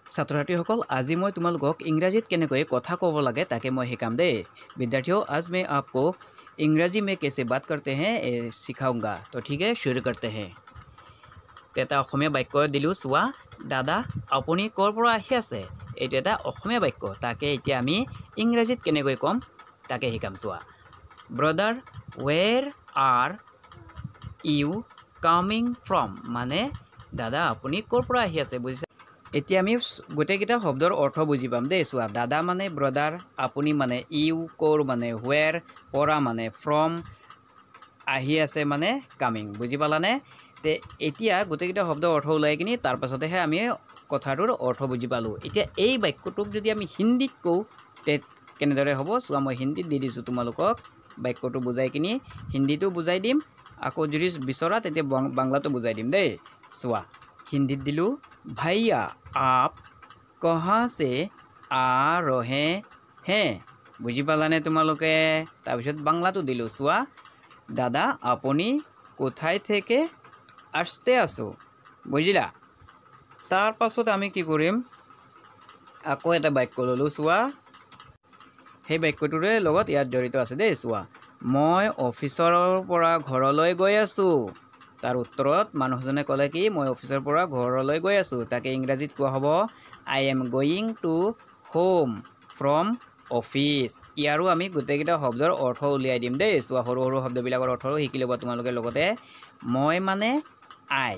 ছাত্ৰ-ছাত্ৰীসকল আজি মই তোমালোকক ইংৰাজীত কেনেকৈ কথা ক'ব লাগে তাকে মই শিকাম দেই विद्यार्थियों आज मैं आपको इंग्रजी में कैसे बात करते हैं सिखाऊंगा तो ठीक है शुरू करते हैं এটা অসমীয়া বাক্য দিলো চোৱা দাদা আপুনি ক'ৰ পৰা আহি আছে এইটো এটা অসমীয়া বাক্য তাকে এতিয়া আমি ইংৰাজীত কেনেকৈ ক'ম তাকে শিকাম চোৱা brother where are you coming from মানে দাদা আপুনি ক'ৰ পৰা আহি আছে বুজিছে এতিয়া আমি গোটেইকেইটা শব্দৰ অৰ্থ বুজি পাম দেই চোৱা দাদা মানে ব্ৰাদাৰ আপুনি মানে ইউ ক'ৰ মানে where পৰা মানে from আহি আছে মানে কামিং বুজি পালানে তে এতিয়া গোটেইকেইটা শব্দ অৰ্থ ওলাই কিনি তাৰ পাছতেহে আমি কথাটোৰ অৰ্থ বুজি পালো এতিয়া এই বাক্যটোক যদি আমি হিন্দীত কওঁ তে কেনেদৰে হ'ব চোৱা মই হিন্দীত দি দিছো তোমালোকক বাক্যটো বুজাই কিনি হিন্দীটো বুজাই দিম আকৌ যদি বিচৰা তেতিয়া বাংলাটো বুজাই দিম দেই চোৱা হিন্দীত দিলো भैया आप कहाँ से आ रहे हैं বুজি পালানে তোমালোকে তাৰপিছত বাংলাটো দিলো চোৱা দাদা আপুনি কোথায় থেকে আসতে আছো বুজিলা তাৰ পাছত আমি কি কৰিম আকৌ এটা বাক্য ললো চোৱা সেই বাক্যটোৰ লগত ইয়াত জড়িত আছে দেই চোৱা মই অফিচৰ পৰা ঘৰলৈ গৈ আছো তাৰ উত্তৰত মানুহজনে ক'লে কি মই অফিচৰ পৰা ঘৰলৈ গৈ আছো তাকে ইংৰাজীত কোৱা হ'ব I am going to home from office ইয়াৰো আমি গোটেইকেইটা শব্দৰ অৰ্থ উলিয়াই দিম দেই চোৱা সৰু সৰু শব্দবিলাকৰ অৰ্থও শিকি ল'ব তোমালোকে লগতে মই মানে আই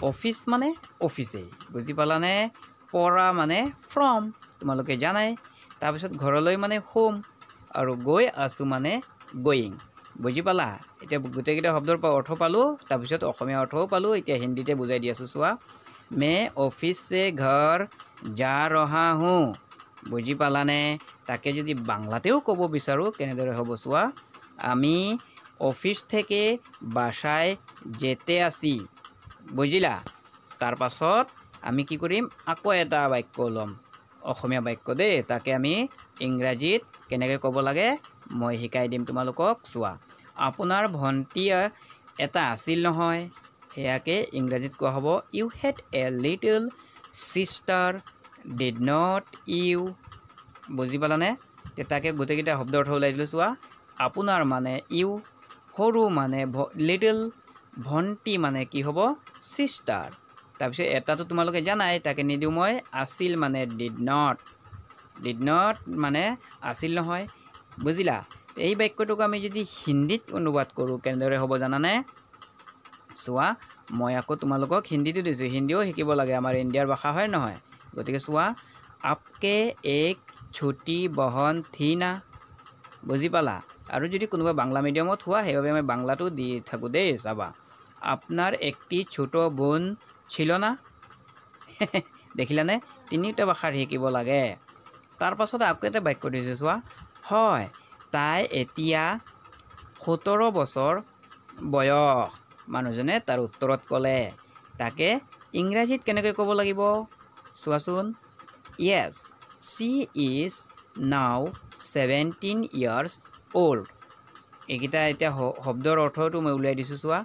অফিচ মানে অফিচেই বুজি পালানে পৰা মানে ফ্ৰম তোমালোকে জানাই তাৰপিছত ঘৰলৈ মানে হোম আৰু গৈ আছো মানে গোইং বুজি পালা এতিয়া গোটেইকেইটা শব্দৰ পৰা অৰ্থ পালোঁ তাৰপিছত অসমীয়া অৰ্থও পালোঁ এতিয়া হিন্দীতে বুজাই দি আছোঁ চোৱা मैं ऑफिस से घर जा रहा हूँ বুজি পালানে তাকে যদি বাংলাতেও ক'ব বিচাৰোঁ কেনেদৰে হ'ব চোৱা আমি অফিস থেকে বাসায় যেতে আসি বুজিলা তাৰ পাছত আমি কি কৰিম আকৌ এটা বাক্য ল'ম অসমীয়া বাক্য দেই তাকে আমি ইংৰাজীত কেনেকৈ ক'ব লাগে মই শিকাই দিম তোমালোকক চোৱা আপোনাৰ ভণ্টি এটা আছিল নহয় হেয়াকে ইংৰাজীত কোৱা হ'ব you had a little sister did not you বুজি পালানে তাকে গোটেইকেইটা শব্দ অৰ্থ ওলাই দিলোঁ চোৱা আপোনাৰ মানে ইউ সৰু মানে লিটল ভণ্টি মানে কি হ'ব সিস্টাৰ তাৰপিছত এটাটো তোমালোকে জানাই তাকে নিদিওঁ মই আছিল মানে ডিড নট মানে আছিল নহয় বুজিলা এই বাক্যটোক আমি যদি হিন্দীত অনুবাদ কৰোঁ কেনেদৰে হ'ব জানানে চোৱা মই আকৌ তোমালোকক হিন্দীটো দিছোঁ হিন্দীও শিকিব লাগে আমাৰ ইণ্ডিয়াৰ ভাষা হয় নহয় গতিকে চোৱা আপকে এক ছোটি বহন থি না বুজি পালা আৰু যদি কোনোবা বাংলা মিডিয়ামত হোৱা সেইবাবে আমি বাংলাটো দি থাকোঁ দেই চাবা আপনাৰ একটি ছোট বোন ছিল না দেখিলানে তিনিটা ভাষাৰ শিকিব লাগে তাৰ পাছত আকৌ এটা বাক্য দিছোঁ চোৱা হয় তাই এতিয়া 17 বছৰ বয়স মানুহজনে তাৰ উত্তৰত ক'লে তাকে ইংৰাজীত কেনেকৈ ক'ব লাগিব চোৱাচোন yes she is now 17 years old এইকেইটা এতিয়া শব্দৰ অৰ্থটো মই উলিয়াই দিছোঁ চোৱা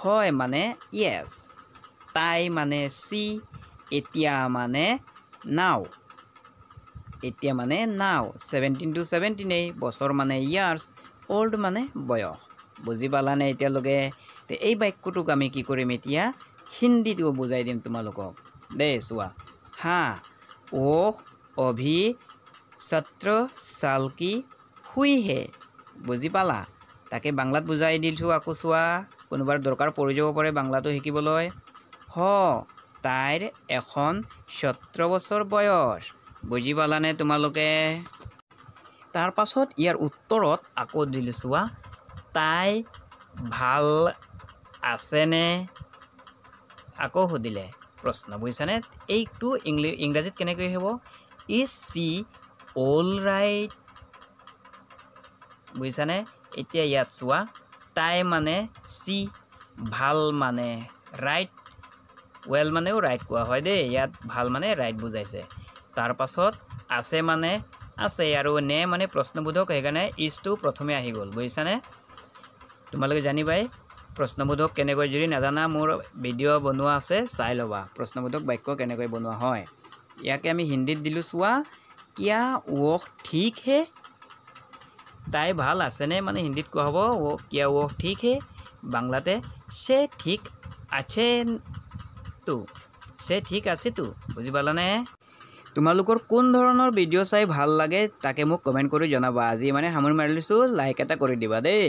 হয় মানে yes তাই মানে she এতিয়া মানে now 17 to 17 বছৰ মানে years old মানে বয়স বুজি পালানে এতিয়ালৈকে তে এই বাক্যটোক আমি কি কৰিম এতিয়া হিন্দীটো বুজাই দিম তোমালোকক দেই চোৱা হা ও অভি 17 साल की हुई है বুজি পালা তাকে বাংলাত বুজাই দিছোঁ আকৌ চোৱা কোনোবাৰ দৰকাৰ পৰি যাব পাৰে বাংলাটো শিকিবলৈ হ তাইৰ এখন 17 বছৰ বয়স বুজি পালানে তোমালোকে তাৰ পাছত ইয়াৰ উত্তৰত আকৌ দিলোঁ চোৱা তাই ভাল আছেনে আকৌ সুধিলে প্ৰশ্ন বুজিছানে এইটো ইংৰাজীত কেনেকৈ হ'ব ইজ সি অল ৰাইট বুজিছানে এতিয়া ইয়াত চোৱা তাই মানে সি ভাল মানে ৰাইট ৱেল মানেও ৰাইট কোৱা হয় দেই ইয়াত ভাল মানে ৰাইট বুজাইছে তাৰ পাছত আছে মানে আছে আৰু নে মানে প্ৰশ্নবোধক সেইকাৰণে ইজটো প্ৰথমে আহি গ'ল বুজিছানে তোমালোকে জানিবাই প্ৰশ্নবোধক কেনেকৈ যদি নাজানা মোৰ ভিডিঅ' বনোৱা আছে চাই ল'বা প্ৰশ্নবোধক বাক্য কেনেকৈ বনোৱা হয় ইয়াকে আমি হিন্দীত দিলোঁ চোৱা কিয়া वो ठीक है তাই ভাল আছেনে মানে হিন্দীত কোৱা হ'ব ও কিয়া वो ठीक है বাংলাতে সে ঠিক আছে তো সে ঠিক আছে তো বুজি পালানে তোমালোকৰ কোন ধৰণৰ ভিডিঅ' চাই ভাল লাগে তাকে মোক কমেণ্ট কৰি জনাবা আজি মানে সামৰি মাৰি লৈছোঁ লাইক এটা কৰি দিবা দেই